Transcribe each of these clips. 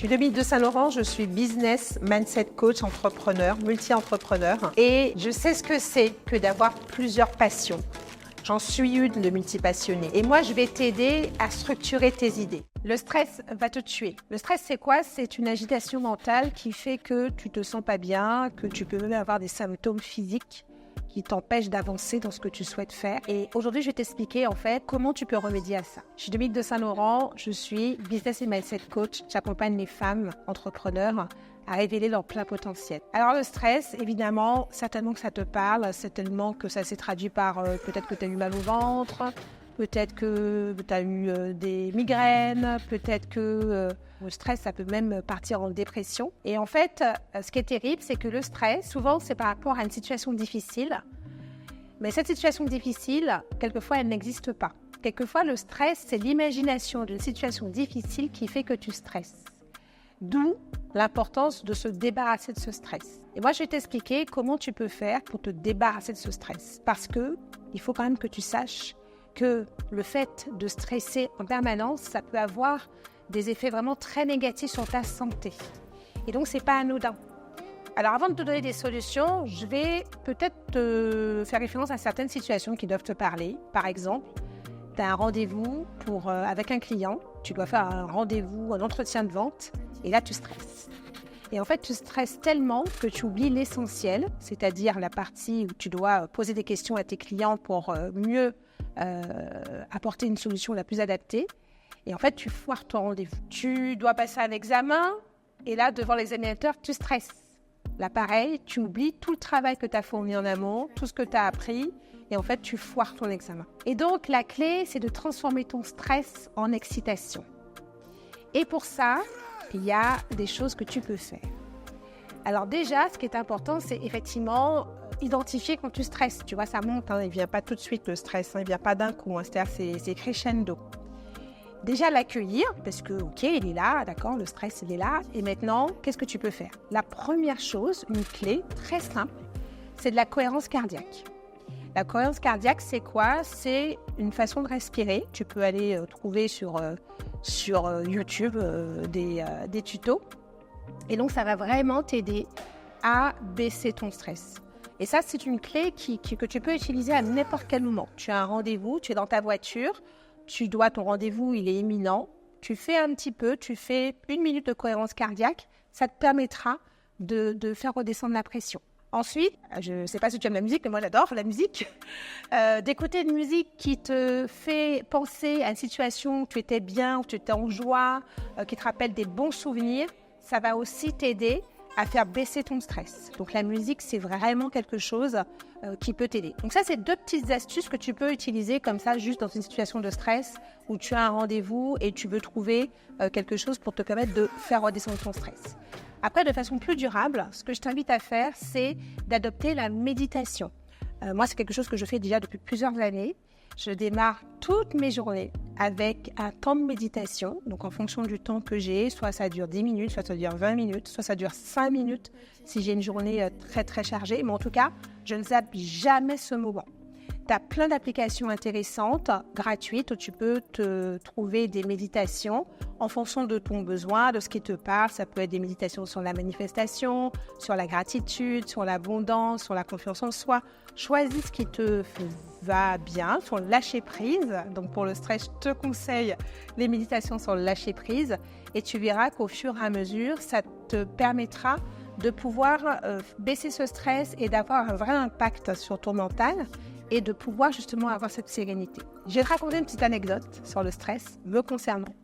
suis Dominique de Saint-Laurent, je suis business mindset coach, entrepreneur, multi-entrepreneur. Et je sais ce que c'est que d'avoir plusieurs passions. J'en suis une de multipassionnée. Et moi, je vais t'aider à structurer tes idées. Le stress va te tuer. Le stress, c'est quoi? C'est une agitation mentale qui fait que tu te sens pas bien, que tu peux même avoir des symptômes physiques qui t'empêchent d'avancer dans ce que tu souhaites faire. Et aujourd'hui, je vais t'expliquer en fait comment tu peux remédier à ça. Je suis Dominique de Saint-Laurent, je suis business et mindset coach. J'accompagne les femmes entrepreneurs à révéler leur plein potentiel. Alors le stress, évidemment, certainement que ça te parle, certainement que ça s'est traduit par peut-être que tu as eu mal au ventre, peut-être que tu as eu des migraines, peut-être que le stress, ça peut même partir en dépression. Et en fait, ce qui est terrible, c'est que le stress, souvent, c'est par rapport à une situation difficile. Mais cette situation difficile, quelquefois, elle n'existe pas. Quelquefois, le stress, c'est l'imagination d'une situation difficile qui fait que tu stresses. D'où l'importance de se débarrasser de ce stress. Et moi, je vais t'expliquer comment tu peux faire pour te débarrasser de ce stress. Parce que il faut quand même que tu saches que le fait de stresser en permanence, ça peut avoir des effets vraiment très négatifs sur ta santé. Et donc, c'est pas anodin. Alors, avant de te donner des solutions, je vais peut-être te faire référence à certaines situations qui doivent te parler. Par exemple, tu as un rendez-vous avec un client, tu dois faire un rendez-vous, un entretien de vente, et là, tu stresses. Et en fait, tu stresses tellement que tu oublies l'essentiel, c'est-à-dire la partie où tu dois poser des questions à tes clients pour mieux apporter une solution la plus adaptée. Et en fait, tu foires ton rendez-vous. Tu dois passer un examen, et là, devant l'examinateur, tu stresses. Là, pareil, tu oublies tout le travail que tu as fourni en amont, tout ce que tu as appris, et en fait, tu foires ton examen. Et donc, la clé, c'est de transformer ton stress en excitation. Et pour ça, il y a des choses que tu peux faire. Alors déjà, ce qui est important, c'est effectivement identifier quand tu stresses. Tu vois, ça monte, il ne vient pas tout de suite le stress, il ne vient pas d'un coup, c'est-à-dire c'est crescendo. Déjà l'accueillir, parce que ok, il est là, d'accord, le stress il est là, et maintenant, qu'est-ce que tu peux faire? La première chose, une clé très simple, c'est de la cohérence cardiaque. La cohérence cardiaque, c'est quoi? C'est une façon de respirer. Tu peux aller trouver sur YouTube des tutos. Et donc, ça va vraiment t'aider à baisser ton stress. Et ça, c'est une clé que tu peux utiliser à n'importe quel moment. Tu as un rendez-vous, tu es dans ta voiture, ton rendez-vous, il est imminent. Tu fais un petit peu, tu fais 1 minute de cohérence cardiaque. Ça te permettra de faire redescendre la pression. Ensuite, je ne sais pas si tu aimes la musique, mais moi j'adore la musique. D'écouter une musique qui te fait penser à une situation où tu étais bien, où tu étais en joie, qui te rappelle des bons souvenirs, ça va aussi t'aider à faire baisser ton stress. Donc la musique, c'est vraiment quelque chose qui peut t'aider. Donc ça, c'est 2 petites astuces que tu peux utiliser comme ça, juste dans une situation de stress où tu as un rendez-vous et tu veux trouver quelque chose pour te permettre de faire redescendre ton stress. Après, de façon plus durable, ce que je t'invite à faire, c'est d'adopter la méditation. Moi, c'est quelque chose que je fais déjà depuis plusieurs années. Je démarre toutes mes journées avec un temps de méditation. Donc, en fonction du temps que j'ai, soit ça dure 10 minutes, soit ça dure 20 minutes, soit ça dure 5 minutes si j'ai une journée très, très chargée. Mais en tout cas, je ne zappe jamais ce moment. Tu as plein d'applications intéressantes, gratuites, où tu peux te trouver des méditations en fonction de ton besoin, de ce qui te parle. Ça peut être des méditations sur la manifestation, sur la gratitude, sur l'abondance, sur la confiance en soi. Choisis ce qui te va bien, sur le lâcher prise. Donc pour le stress, je te conseille les méditations sur le lâcher prise. Et tu verras qu'au fur et à mesure, ça te permettra de pouvoir baisser ce stress et d'avoir un vrai impact sur ton mental et de pouvoir justement avoir cette sérénité. Je vais te raconter une petite anecdote sur le stress me concernant.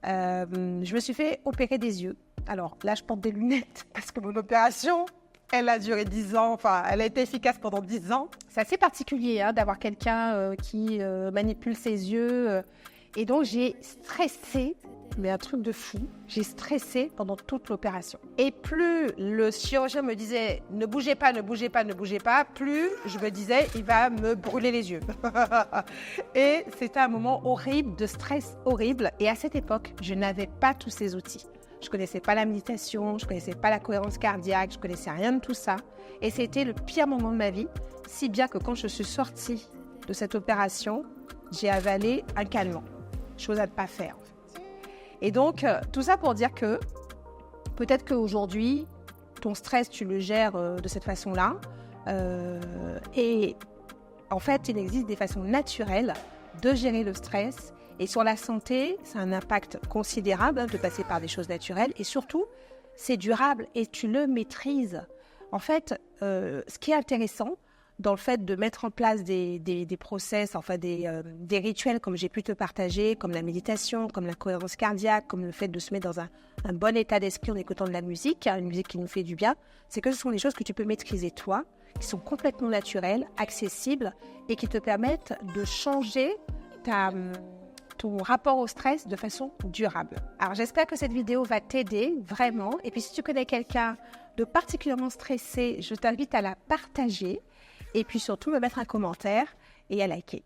Je me suis fait opérer des yeux. Alors là, je porte des lunettes parce que mon opération, elle a duré 10 ans, enfin, elle a été efficace pendant 10 ans. C'est assez particulier d'avoir quelqu'un qui manipule ses yeux. Et donc, j'ai stressé, mais un truc de fou. J'ai stressé pendant toute l'opération. Et plus le chirurgien me disait « ne bougez pas, ne bougez pas, ne bougez pas », plus je me disais « il va me brûler les yeux ». Et c'était un moment horrible, de stress horrible. Et à cette époque, je n'avais pas tous ces outils. Je ne connaissais pas la méditation, je ne connaissais pas la cohérence cardiaque, je ne connaissais rien de tout ça. Et c'était le pire moment de ma vie, si bien que quand je suis sortie de cette opération, j'ai avalé un calmant. Chose à ne pas faire. Et donc, tout ça pour dire que peut-être qu'aujourd'hui, ton stress, tu le gères de cette façon-là. Et en fait, il existe des façons naturelles de gérer le stress. Et sur la santé, c'est un impact considérable de passer par des choses naturelles. Et surtout, c'est durable et tu le maîtrises. En fait, ce qui est intéressant dans le fait de mettre en place des process, enfin des rituels comme j'ai pu te partager, comme la méditation, comme la cohérence cardiaque, comme le fait de se mettre dans un bon état d'esprit en écoutant de la musique, une musique qui nous fait du bien, c'est que ce sont des choses que tu peux maîtriser toi, qui sont complètement naturelles, accessibles et qui te permettent de changer ton rapport au stress de façon durable. Alors j'espère que cette vidéo va t'aider vraiment. Et puis si tu connais quelqu'un de particulièrement stressé, je t'invite à la partager et puis surtout me mettre un commentaire et à liker.